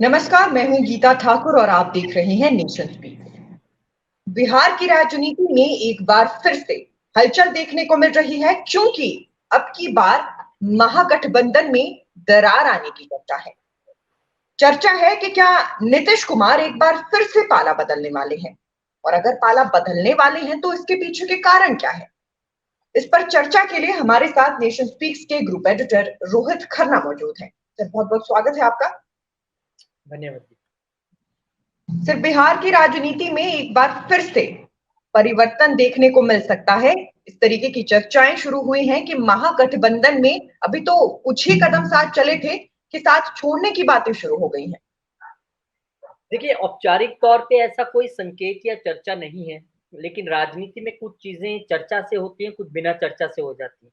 नमस्कार, मैं हूं गीता ठाकुर और आप देख रहे हैं नेशन स्पीक। बिहार की राजनीति में एक बार फिर से हलचल देखने को मिल रही है क्योंकि अब की बार महागठबंधन में दरार आने की चर्चा है। चर्चा है कि क्या नीतीश कुमार एक बार फिर से पाला बदलने वाले हैं और अगर पाला बदलने वाले हैं तो इसके पीछे के कारण क्या है। इस पर चर्चा के लिए हमारे साथ नेशन स्पीक्स के ग्रुप एडिटर रोहित खन्ना मौजूद हैं। सर, बहुत बहुत स्वागत है आपका। धन्यवाद। सर, बिहार की राजनीति में एक बार फिर से परिवर्तन देखने को मिल सकता है। इस तरीके की चर्चाएं शुरू हुई हैं कि महागठबंधन में अभी तो कुछ ही कदम साथ चले थे कि साथ छोड़ने की बातें शुरू हो गई हैं। देखिए, औपचारिक तौर पे ऐसा कोई संकेत या चर्चा नहीं है, लेकिन राजनीति में कुछ चीजें चर्चा से होती हैं, कुछ बिना चर्चा से हो जाती हैं।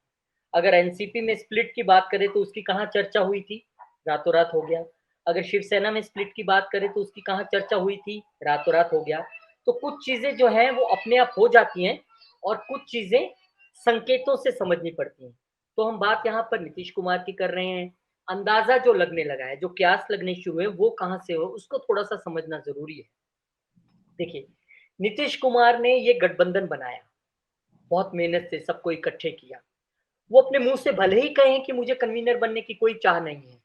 अगर एनसीपी में स्प्लिट की बात करें तो उसकी कहाँ चर्चा हुई थी, रातों रात हो गया। अगर शिवसेना में स्प्लिट की बात करें तो उसकी कहाँ चर्चा हुई थी, रातों रात हो गया। तो कुछ चीजें जो हैं वो अपने आप हो जाती हैं और कुछ चीजें संकेतों से समझनी पड़ती हैं। तो हम बात यहाँ पर नीतीश कुमार की कर रहे हैं। अंदाजा जो लगने लगा है, जो क्यास लगने शुरू हुए, वो कहाँ से हो, उसको थोड़ा सा समझना जरूरी है। देखिए, नीतीश कुमार ने ये गठबंधन बनाया, बहुत मेहनत से सबको इकट्ठे किया। वो अपने मुंह से भले ही कहें कि मुझे कन्वीनर बनने की कोई चाह नहीं है,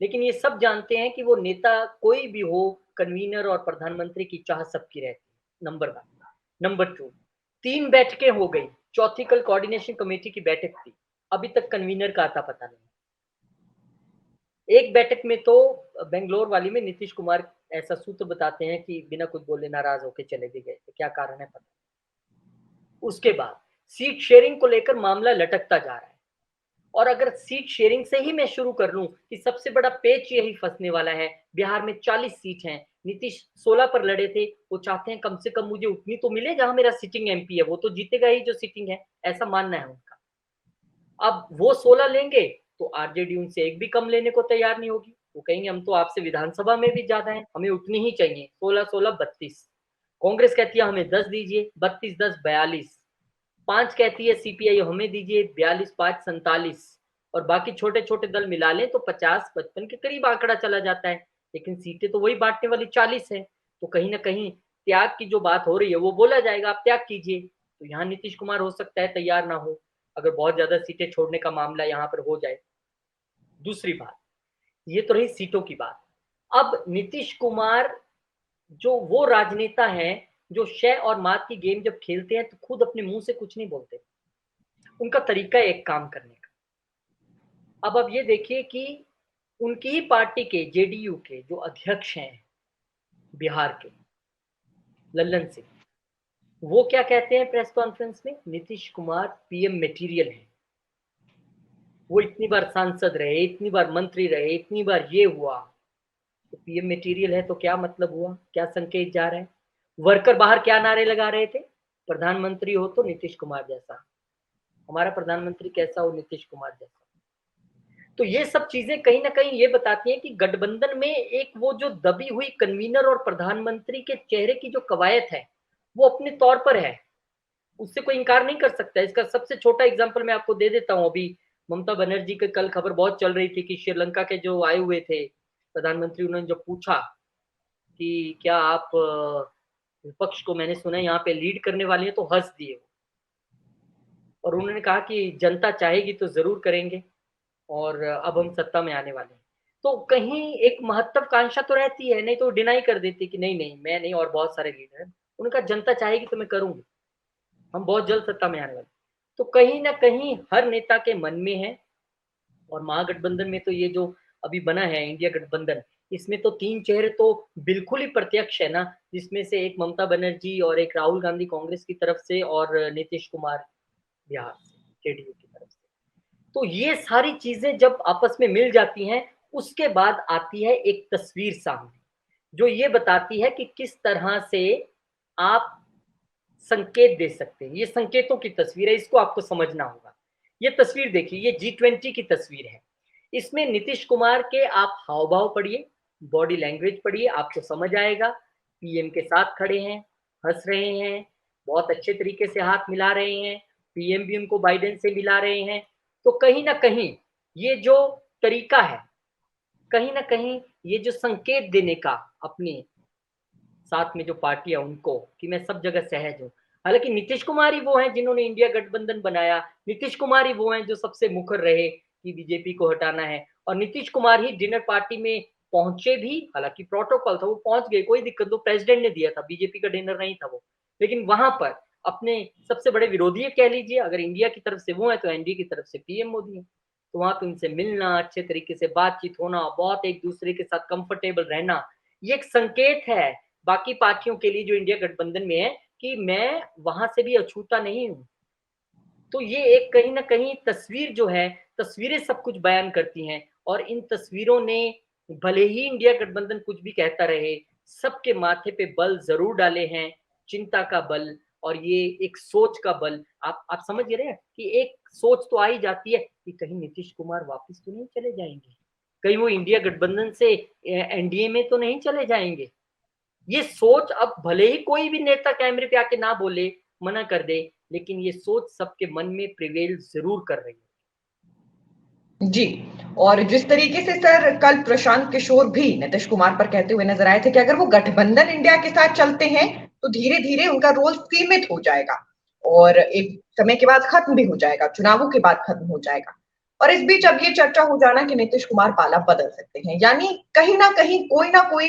लेकिन ये सब जानते हैं कि वो नेता कोई भी हो, कन्वीनर और प्रधानमंत्री की चाह सबकी रहती है। Number one. नंबर टू, 3 बैठकें हो गई, चौथी कल कोऑर्डिनेशन कमेटी की बैठक थी, अभी तक कन्वीनर का आता पता नहीं। एक बैठक में तो बेंगलोर वाली में नीतीश कुमार ऐसा सूत्र बताते हैं कि बिना कुछ बोले नाराज होकर चले भी गए थे, क्या कारण है पता। उसके बाद सीट शेयरिंग को लेकर मामला लटकता जा रहा है। और अगर सीट शेयरिंग से ही मैं शुरू कर लूं कि सबसे बड़ा पेच यही फंसने वाला है। बिहार में 40 सीट हैं, नीतीश 16 पर लड़े थे, वो चाहते हैं कम से कम मुझे उतनी तो मिले जहां मेरा सिटिंग एमपी है, वो तो जीतेगा ही जो सिटिंग है, ऐसा मानना है उनका। अब वो 16 लेंगे तो आरजेडी उनसे एक भी कम लेने को तैयार नहीं होगी। वो कहेंगे हम तो आपसे विधानसभा में भी ज्यादा हैं, हमें उतनी ही चाहिए, 16 16 32। कांग्रेस कहती है हमें 10 दीजिए, 32 10 42। 5 कहती है सीपीआई हमें दीजिए 42 5 47। और बाकी छोटे छोटे दल मिला लें तो 50 55 के करीब आंकड़ा चला जाता है। लेकिन सीटें तो वही बांटने वाली 40 है। तो कहीं ना कहीं त्याग की जो बात हो रही है वो बोला जाएगा, आप त्याग कीजिए। तो यहाँ नीतीश कुमार हो सकता है तैयार ना हो, अगर बहुत ज्यादा सीटें छोड़ने का मामला यहाँ पर हो जाए। दूसरी बात, ये तो रही सीटों की बात। अब नीतीश कुमार जो वो राजनेता हैं जो शय और मात की गेम जब खेलते हैं तो खुद अपने मुंह से कुछ नहीं बोलते, उनका तरीका है एक काम करने का। अब ये देखिए कि उनकी ही पार्टी के जेडीयू के जो अध्यक्ष हैं बिहार के, लल्लन सिंह, वो क्या कहते हैं प्रेस कॉन्फ्रेंस में, नीतीश कुमार पीएम मटेरियल है। वो इतनी बार सांसद रहे, इतनी बार मंत्री रहे, इतनी बार ये हुआ, तो पीएम मटेरियल है तो क्या मतलब हुआ, क्या संकेत जा रहा है। वर्कर बाहर क्या नारे लगा रहे थे, प्रधानमंत्री हो तो नीतीश कुमार जैसा, हमारा प्रधानमंत्री कैसा हो, नीतीश कुमार जैसा। तो ये सब चीजें कहीं ना कहीं ये बताती हैं कि गठबंधन में एक वो जो दबी हुई कन्वीनर और प्रधानमंत्री के चेहरे की जो कवायद है वो अपने तौर पर है, उससे कोई इंकार नहीं कर सकता। इसका सबसे छोटा एग्जांपल मैं आपको दे देता हूं। अभी ममता बनर्जी के कल खबर बहुत चल रही थी कि श्रीलंका के जो आए हुए थे प्रधानमंत्री, उन्होंने जब पूछा कि क्या आप विपक्ष को, मैंने सुना यहाँ पे लीड करने वाले हैं, तो हंस दिए। और उन्होंने कहा कि जनता चाहेगी तो जरूर करेंगे और अब हम सत्ता में आने वाले हैं। तो कहीं एक महत्वाकांक्षा तो रहती है, नहीं तो डिनाई कर देती कि नहीं नहीं मैं नहीं और बहुत सारे लीडर हैं। उनका जनता चाहेगी तो मैं करूंगी, हम बहुत जल्द सत्ता में आने वाले। तो कहीं ना कहीं हर नेता के मन में है। और महागठबंधन में तो ये जो अभी बना है इंडिया गठबंधन, इसमें तो 3 चेहरे तो बिल्कुल ही प्रत्यक्ष है ना, जिसमें से एक ममता बनर्जी और एक राहुल गांधी कांग्रेस की तरफ से और नीतीश कुमार बिहार से जेडीयू की तरफ से। तो ये सारी चीजें जब आपस में मिल जाती हैं, उसके बाद आती है एक तस्वीर सामने जो ये बताती है कि किस तरह से आप संकेत दे सकते हैं। ये संकेतों की तस्वीर है, इसको आपको समझना होगा। ये तस्वीर देखिए, ये G20 की तस्वीर है। इसमें नीतीश कुमार के आप हाव भाव पढ़िए, बॉडी लैंग्वेज पढ़िए, आपको समझ आएगा। पीएम के साथ खड़े हैं, हंस रहे हैं, बहुत अच्छे तरीके से हाथ मिला रहे हैं, पीएम भी उनको बाइडेन से मिला रहे हैं। तो कहीं ना कहीं ये जो तरीका है, कहीं ना कहीं ये जो संकेत देने का अपने साथ में जो पार्टियां उनको कि मैं सब जगह सहज हूँ। हालांकि नीतीश कुमार ही वो हैं जिन्होंने इंडिया गठबंधन बनाया, नीतीश कुमार ही वो हैं जो सबसे मुखर रहे कि बीजेपी को हटाना है, और नीतीश कुमार ही डिनर पार्टी में पहुंचे भी। हालांकि प्रोटोकॉल था, वो पहुंच गए, कोई दिक्कत, वो प्रेसिडेंट ने दिया था, बीजेपी का डिनर नहीं था वो। लेकिन वहां पर अपने सबसे बड़े विरोधी कह लीजिए, अगर इंडिया की तरफ से वो है तो एनडीए की तरफ से पीएम मोदी है। तो वहां पे उनसे मिलना, अच्छे तरीके से बातचीत होना, बहुत एक दूसरे के साथ कंफर्टेबल रहना, ये एक संकेत है बाकी पार्टियों के लिए जो इंडिया गठबंधन में है कि मैं वहां से भी अछूता नहीं हूं। तो ये एक कहीं ना कहीं तस्वीर जो है, तस्वीरें सब कुछ बयान करती हैं, और इन तस्वीरों ने भले ही इंडिया गठबंधन कुछ भी कहता रहे, सबके माथे पे बल जरूर डाले हैं, चिंता का बल, और ये एक सोच का बल। आप समझ रहे हैं कि एक सोच तो आ ही जाती है कि कहीं नीतीश कुमार वापस तो नहीं चले जाएंगे, कहीं वो इंडिया गठबंधन से एनडीए में तो नहीं चले जाएंगे। ये सोच, अब भले ही कोई भी नेता कैमरे पे आके ना बोले, मना कर दे, लेकिन ये सोच सबके मन में प्रिवेल जरूर कर रही है। जी। और जिस तरीके से सर कल प्रशांत किशोर भी नीतीश कुमार पर कहते हुए नजर आए थे कि अगर वो गठबंधन इंडिया के साथ चलते हैं तो धीरे धीरे उनका रोल सीमित हो जाएगा और एक समय के बाद खत्म भी हो जाएगा, चुनावों के बाद खत्म हो जाएगा। और इस बीच अब ये चर्चा हो जाना कि नीतीश कुमार पाला बदल सकते हैं, यानी कहीं ना कहीं कोई ना कोई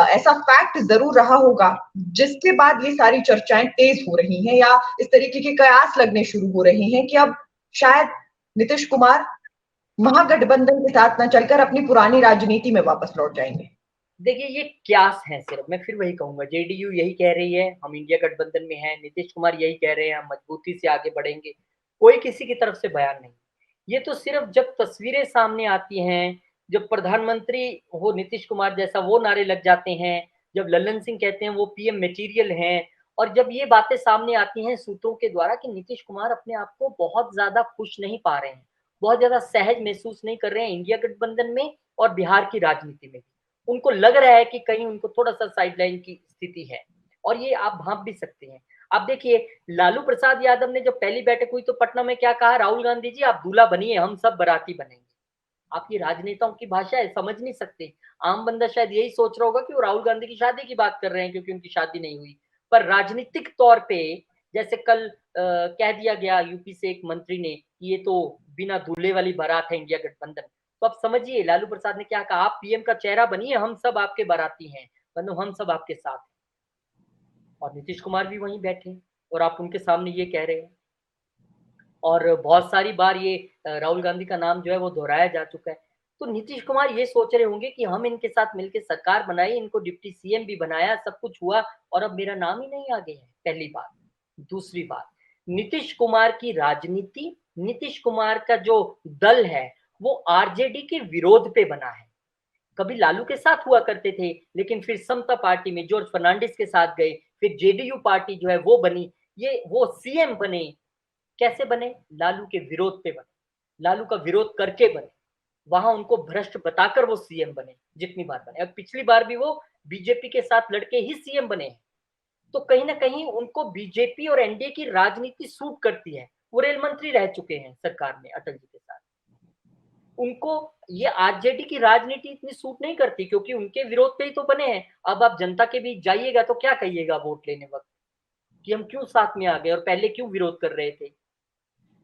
ऐसा फैक्ट जरूर रहा होगा जिसके बाद ये सारी चर्चाएं तेज हो रही हैं या इस तरीके के कयास लगने शुरू हो रहे हैं कि अब शायद नीतीश कुमार महागठबंधन के साथ न चलकर अपनी पुरानी राजनीति में वापस लौट जाएंगे। देखिए, ये क्यास है सिर्फ, मैं फिर वही कहूंगा, जेडीयू यही कह रही है हम इंडिया गठबंधन में हैं, नीतीश कुमार यही कह रहे हैं हम मजबूती से आगे बढ़ेंगे, कोई किसी की तरफ से बयान नहीं। ये तो सिर्फ जब तस्वीरें सामने आती हैं, जब प्रधानमंत्री हो नीतीश कुमार जैसा वो नारे लग जाते हैं, जब लल्लन सिंह कहते हैं वो पीएम मटेरियल हैं, और जब ये बातें सामने आती हैं सूत्रों के द्वारा कि नीतीश कुमार अपने आप को बहुत ज्यादा खुश नहीं पा रहे हैं, बहुत ज्यादा सहज महसूस नहीं कर रहे हैं इंडिया गठबंधन में और बिहार की राजनीति में भी, उनको लग रहा है कि कहीं उनको थोड़ा सा साइडलाइन की स्थिति है, और ये आप भांप भी सकते हैं। आप देखिए, लालू प्रसाद यादव ने जब पहली बैठक हुई तो पटना में क्या कहा, राहुल गांधी जी आप दूल्हा बनिए, हम सब बाराती बनेंगे। आप ये राजनेताओं की भाषा है, समझ नहीं सकते। आम बंदा शायद यही सोच रहा होगा कि वो राहुल गांधी की शादी की बात कर रहे हैं क्योंकि उनकी शादी नहीं हुई, पर राजनीतिक तौर पे जैसे कल कह दिया गया यूपी से एक मंत्री ने कि ये तो बिना दूल्हे वाली बारात है इंडिया गठबंधन, तो आप समझिए लालू प्रसाद ने क्या कहा, आप पीएम का चेहरा बनिए, हम सब आपके बाराती हैं, मतलब हम सब आपके साथ हैं। और नीतीश कुमार भी वहीं बैठे हैं और आप उनके सामने ये कह रहे हैं। और बहुत सारी बार ये राहुल गांधी का नाम जो है वो दोहराया जा चुका है। तो नीतीश कुमार ये सोच रहे होंगे कि हम इनके साथ मिलकर सरकार बनाई, इनको डिप्टी सीएम भी बनाया, सब कुछ हुआ, और अब मेरा नाम ही नहीं आगे है, पहली बात। दूसरी बात, नीतीश कुमार की राजनीति, नीतीश कुमार का जो दल है वो आरजेडी के विरोध पे बना है। कभी लालू के साथ हुआ करते थे, लेकिन फिर समता पार्टी में जॉर्ज फर्नांडिस के साथ गए, फिर जेडीयू पार्टी जो है वो बनी, ये वो सीएम बने। कैसे बने? लालू के विरोध पे बने, लालू का विरोध करके बने, वहां उनको भ्रष्ट बताकर वो सीएम बने जितनी बार बने। अब पिछली बार भी वो बीजेपी के साथ लड़के ही सीएम बने हैं। तो कहीं ना कहीं उनको बीजेपी और एनडीए की राजनीति सूट करती है। वो रेल मंत्री रह चुके हैं सरकार में अटल जी के साथ। उनको ये आरजेडी की राजनीति इतनी सूट नहीं करती क्योंकि उनके विरोध पे ही तो बने हैं। अब आप जनता के बीच जाइएगा तो क्या कहिएगा वोट लेने वक्त कि हम क्यों साथ में आ गए और पहले क्यों विरोध कर रहे थे।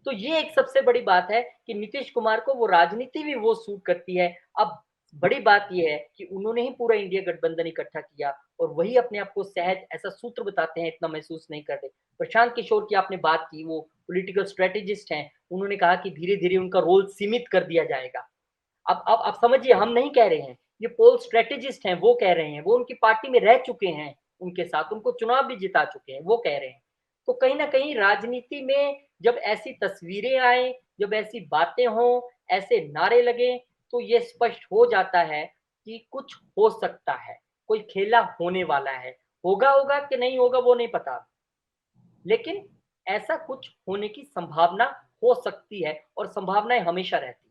तो ये एक सबसे बड़ी बात है कि नीतीश कुमार को वो राजनीति भी वो सूट करती है। अब बड़ी बात ये है कि उन्होंने ही पूरा इंडिया गठबंधन इकट्ठा किया और वही अपने आप को सहज, ऐसा सूत्र बताते हैं, इतना महसूस नहीं करते। प्रशांत किशोर की आपने बात की, वो पॉलिटिकल स्ट्रेटेजिस्ट हैं, उन्होंने कहा कि धीरे धीरे उनका रोल सीमित कर दिया जाएगा। अब आप समझिए, हम नहीं कह रहे हैं, ये पोल स्ट्रेटेजिस्ट हैं, वो कह रहे हैं, वो उनकी पार्टी में रह चुके हैं, उनके साथ उनको चुनाव भी जिता चुके हैं, वो कह रहे हैं। तो कहीं ना कहीं राजनीति में जब ऐसी तस्वीरें आए, जब ऐसी बातें हों, ऐसे नारे लगे, तो ये स्पष्ट हो जाता है कि कुछ हो सकता है, कोई खेला होने वाला है। होगा होगा कि नहीं होगा वो नहीं पता, लेकिन ऐसा कुछ होने की संभावना हो सकती है और संभावनाएं हमेशा रहती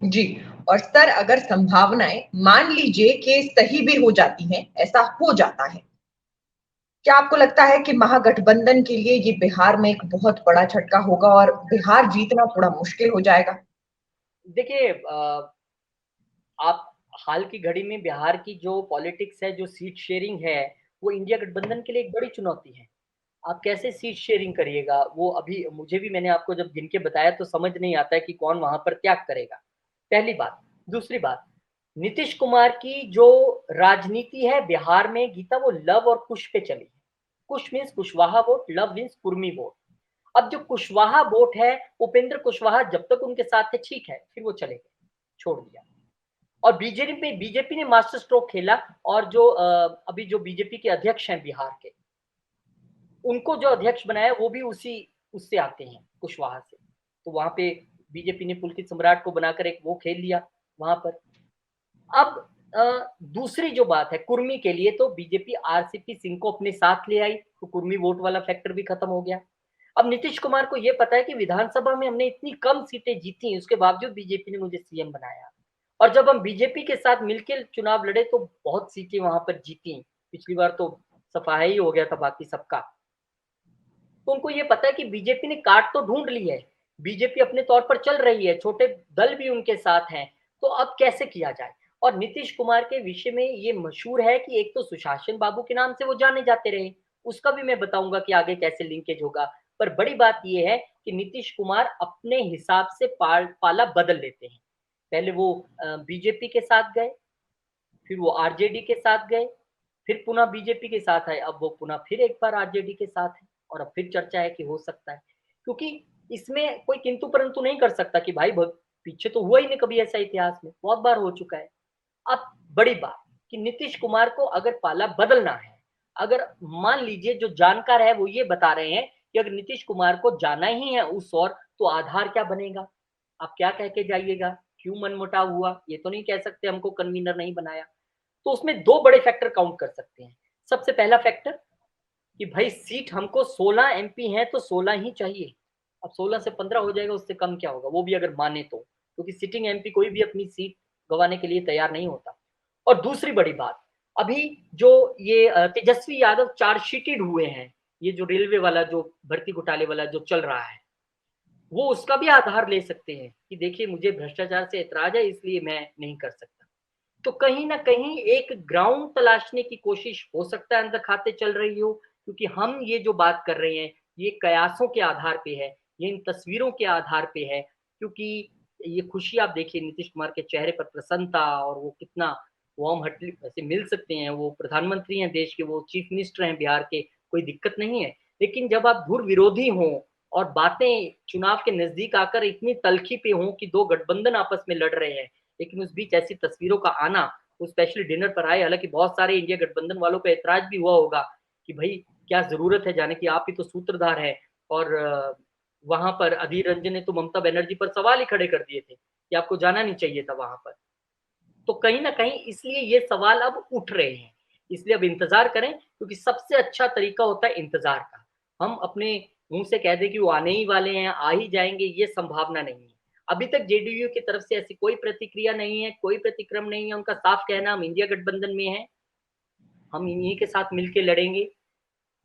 हैं। जी। और सर अगर संभावनाएं मान लीजिए कि सही भी हो जाती हैं, ऐसा हो जाता है, क्या आपको लगता है कि महागठबंधन के लिए ये बिहार में एक बहुत बड़ा झटका होगा और बिहार जीतना थोड़ा मुश्किल हो जाएगा? देखिए, आप हाल की घड़ी में बिहार की जो पॉलिटिक्स है, जो सीट शेयरिंग है, वो इंडिया गठबंधन के लिए एक बड़ी चुनौती है। आप कैसे सीट शेयरिंग करिएगा? वो अभी मुझे भी, मैंने आपको जब गिन के बताया तो समझ नहीं आता है कि कौन वहाँ पर त्याग करेगा, पहली बात। दूसरी बात, नीतीश कुमार की जो राजनीति है बिहार में गीता, वो लव और कुश पे चली है। Kush means Kushwaha vote, Luv means Kurmi vote. अब जो कुशवाहा वोट है, उपेंद्र कुशवाहा जब तक उनके साथ थे ठीक है, फिर वो चले गए, छोड़ दिया। और बीजेपी ने मास्टर स्ट्रोक खेला, और जो अभी जो बीजेपी के अध्यक्ष हैं बिहार के, उनको जो अध्यक्ष बनाया वो भी उससे आते हैं, कुशवाहा से। तो वहां पे बीजेपी ने पुलकित सम्राट को बनाकर एक वो खेल लिया वहां पर। अब दूसरी जो बात है कुर्मी के लिए, तो बीजेपी आरसीपी सिंह को अपने साथ ले आई, तो कुर्मी वोट वाला फैक्टर भी खत्म हो गया। अब नीतीश कुमार को ये पता है कि विधानसभा में हमने इतनी कम सीटें जीती, उसके बावजूद बीजेपी ने मुझे सीएम बनाया, और जब हम बीजेपी के साथ मिलकर चुनाव लड़े तो बहुत सीटें वहां पर जीती। पिछली बार तो सफाया ही हो गया था बाकी सबका। तो उनको ये पता है कि बीजेपी ने काट तो ढूंढ ली है, बीजेपी अपने तौर पर चल रही है, छोटे दल भी उनके साथ हैं, तो अब कैसे किया जाए। और नीतीश कुमार के विषय में ये मशहूर है कि एक तो सुशासन बाबू के नाम से वो जाने जाते रहे, उसका भी मैं बताऊंगा कि आगे कैसे लिंकेज होगा। पर बड़ी बात यह है कि नीतीश कुमार अपने हिसाब से पाला बदल लेते हैं। पहले वो बीजेपी के साथ गए, फिर वो आरजेडी के साथ गए, फिर पुनः बीजेपी के साथ आए, अब वो पुनः फिर एक बार आरजेडी के साथ है, और अब फिर चर्चा है कि हो सकता है, क्योंकि इसमें कोई किंतु परंतु नहीं कर सकता कि भाई पीछे तो हुआ ही नहीं कभी ऐसा, इतिहास में बहुत बार हो चुका है। अब बड़ी बात कि नीतीश कुमार को अगर पाला बदलना है, अगर मान लीजिए जो जानकार है वो ये बता रहे हैं कि अगर नीतीश कुमार को जाना ही है उस ओर, तो आधार क्या बनेगा? आप क्या कह के जाइएगा? क्यों मनमुटाव हुआ? ये तो नहीं कह सकते हमको कन्वीनर नहीं बनाया। तो उसमें दो बड़े फैक्टर काउंट कर सकते हैं। सबसे पहला फैक्टर कि भाई सीट हमको 16 एमपी हैं तो 16 ही चाहिए। अब 16 से 15 हो जाएगा, उससे कम क्या होगा, वो भी अगर माने तो, क्योंकि सिटिंग एमपी कोई भी अपनी सीट गंवाने के लिए तैयार नहीं होता। और दूसरी बड़ी बात, अभी जो ये तेजस्वी यादव चार्जशीटेड हुए हैं, ये जो रेलवे वाला जो भर्ती घोटाले वाला जो चल रहा है, वो उसका भी आधार ले सकते हैं कि देखिए मुझे भ्रष्टाचार से ऐतराज है इसलिए मैं नहीं कर सकता। तो कहीं ना कहीं एक ग्राउंड तलाशने की कोशिश हो सकता है अंदर खाते चल रही हो, क्योंकि हम ये जो बात कर रहे हैं ये कयासों के आधार पे है, ये इन तस्वीरों के आधार पे है। क्योंकि ये खुशी आप देखिए नीतीश कुमार के चेहरे पर, प्रसन्नता, और वो कितना वार्म हार्टली ऐसे मिल सकते हैं, वो प्रधानमंत्री हैं देश के, वो चीफ मिनिस्टर हैं बिहार के, कोई दिक्कत नहीं है। लेकिन जब आप धुर विरोधी हो और बातें चुनाव के नजदीक आकर इतनी तलखी पे हो कि दो गठबंधन आपस में लड़ रहे हैं, लेकिन उस बीच ऐसी तस्वीरों का आना, वो स्पेशली डिनर पर आए, हालांकि बहुत सारे इंडिया गठबंधन वालों को ऐतराज भी हुआ होगा कि भाई क्या जरूरत है जाने की, आप ही तो सूत्रधार है। और वहां पर अधीर रंजन ने तो ममता बनर्जी पर सवाल ही खड़े कर दिए थे कि आपको जाना नहीं चाहिए था वहां पर। तो कहीं ना कहीं इसलिए ये सवाल अब उठ रहे हैं, इसलिए अब इंतजार करें, क्योंकि सबसे अच्छा तरीका होता है इंतजार का। हम अपने मुंह से कह दें कि वो आने ही वाले हैं, आ ही जाएंगे, ये संभावना नहीं है। अभी तक जेडीयू की तरफ से ऐसी कोई प्रतिक्रिया नहीं है, कोई प्रतिक्रम नहीं है, उनका साफ कहना हम इंडिया गठबंधन में है, हम इन्हीं के साथ मिलकर लड़ेंगे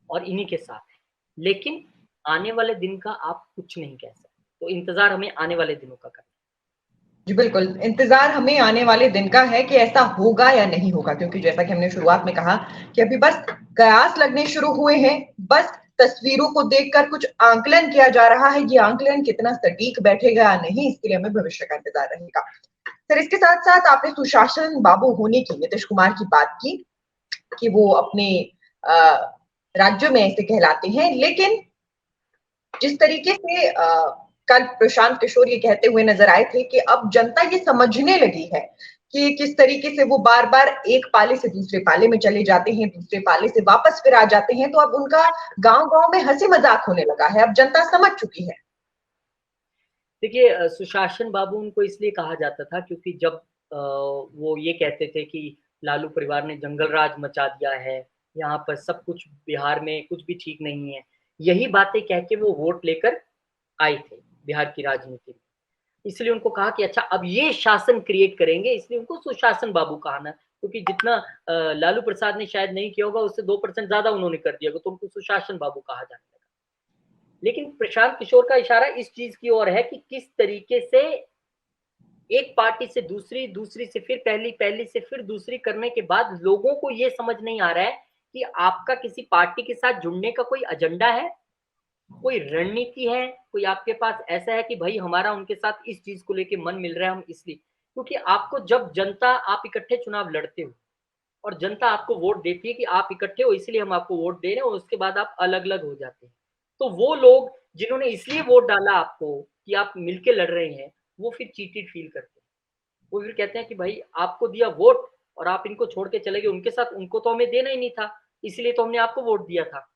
और इन्हीं के साथ है। लेकिन आने वाले दिन का आप कुछ नहीं कह सकते, तो इंतजार हमें आने वाले दिनों का करना। जी बिल्कुल, इंतजार हमें आने वाले दिन का है कि ऐसा होगा या नहीं होगा, क्योंकि जैसा कि हमने शुरुआत में कहा कि अभी बस कयास लगने शुरू हुए हैं, बस तस्वीरों को देखकर कुछ आंकलन किया जा रहा है। ये आंकलन कितना सटीक बैठेगा या नहीं, इसके लिए हमें भविष्य का इंतजार रहेगा। सर, इसके साथ साथ आपने सुशासन बाबू होने की, नीतीश कुमार की बात की कि वो अपने राज्यों में ऐसे कहलाते हैं, लेकिन जिस तरीके से कल प्रशांत किशोर ये कहते हुए नजर आए थे कि अब जनता ये समझने लगी है कि किस तरीके से वो बार बार एक पाले से दूसरे पाले में चले जाते हैं, दूसरे पाले से वापस फिर आ जाते हैं, तो अब उनका गांव गांव में हंसी मजाक होने लगा है, अब जनता समझ चुकी है। देखिए सुशासन बाबू उनको इसलिए कहा जाता था क्योंकि जब वो ये कहते थे कि लालू परिवार ने जंगल राज मचा दिया है, यहाँ पर सब कुछ बिहार में कुछ भी ठीक नहीं है, यही बातें कह के वो वोट लेकर आए थे बिहार की राजनीति में। इसलिए उनको कहा कि अच्छा अब ये शासन क्रिएट करेंगे, इसलिए उनको सुशासन बाबू कहा ना, क्योंकि जितना लालू प्रसाद ने शायद नहीं किया होगा उससे 2% ज्यादा उन्होंने कर दिया होगा, तो उनको सुशासन बाबू कहा जाने लगा। लेकिन प्रशांत किशोर का इशारा इस चीज की ओर है कि किस तरीके से एक पार्टी से दूसरी, दूसरी से फिर पहली, पहली से फिर दूसरी करने के बाद लोगों को ये समझ नहीं आ रहा है कि आपका किसी पार्टी के साथ जुड़ने का कोई एजेंडा है, कोई रणनीति है, कोई आपके पास ऐसा है कि भाई हमारा उनके साथ इस चीज को लेके मन मिल रहा है, हम इसलिए, क्योंकि आपको जब जनता, आप इकट्ठे चुनाव लड़ते हो और जनता आपको वोट देती है कि आप इकट्ठे हो इसलिए हम आपको वोट दे रहे हैं, और उसके बाद आप अलग अलग हो जाते हैं। तो वो लोग जिन्होंने इसलिए वोट डाला आपको कि आप मिलके लड़ रहे हैं, वो फिर चीटेड फील करते हैं। वो फिर कहते हैं कि भाई आपको दिया वोट और आप इनको छोड़ के चले गए उनके साथ, उनको तो हमें देना ही नहीं था, इसलिए तो हमने आपको वोट दिया था।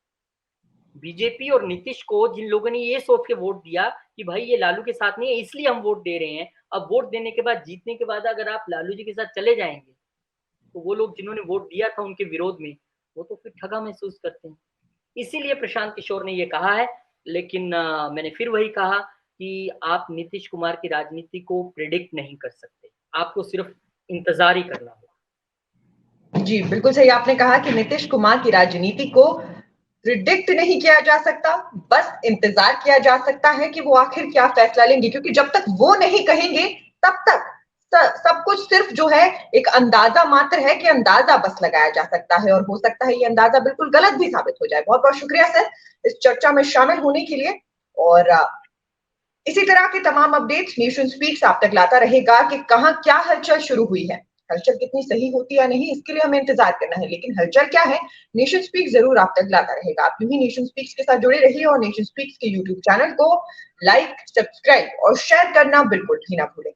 बीजेपी और नीतीश को जिन लोगों ने ये सोच के वोट दिया कि भाई ये लालू के साथ नहीं है इसलिए हम वोट दे रहे हैं, अब वोट देने के बाद, जीतने के बाद अगर आप लालू जी के साथ चले जाएंगे तो वो लोग जिन्होंने वोट दिया था उनके विरोध में, वो तो फिर ठगा महसूस करते हैं। इसीलिए प्रशांत किशोर ने ये कहा है, लेकिन मैंने फिर वही कहा कि आप नीतीश कुमार की राजनीति को प्रिडिक्ट नहीं कर सकते, आपको सिर्फ इंतजार ही करना होगा। जी बिल्कुल सही आपने कहा कि नीतीश कुमार की राजनीति को प्रिडिक्ट नहीं किया जा सकता, बस इंतजार किया जा सकता है कि वो आखिर क्या फैसला लेंगे, क्योंकि जब तक वो नहीं कहेंगे तब तक सब कुछ सिर्फ जो है एक अंदाजा मात्र है कि अंदाजा बस लगाया जा सकता है, और हो सकता है ये अंदाजा बिल्कुल गलत भी साबित हो जाए। बहुत बहुत शुक्रिया सर इस चर्चा में शामिल होने के लिए, और इसी तरह के तमाम अपडेट्स नेशन स्पीक्स आप तक लाता रहेगा कि कहां क्या हलचल शुरू हुई है। हलचल कितनी सही होती है या नहीं इसके लिए हमें इंतजार करना है, लेकिन हलचल क्या है नेशन स्पीक्स जरूर आप तक लाता रहेगा। आप यूं ही नेशन स्पीक्स के साथ जुड़े रहिए और नेशन स्पीक्स के यूट्यूब चैनल को लाइक, सब्सक्राइब और शेयर करना बिल्कुल भी ना भूलें।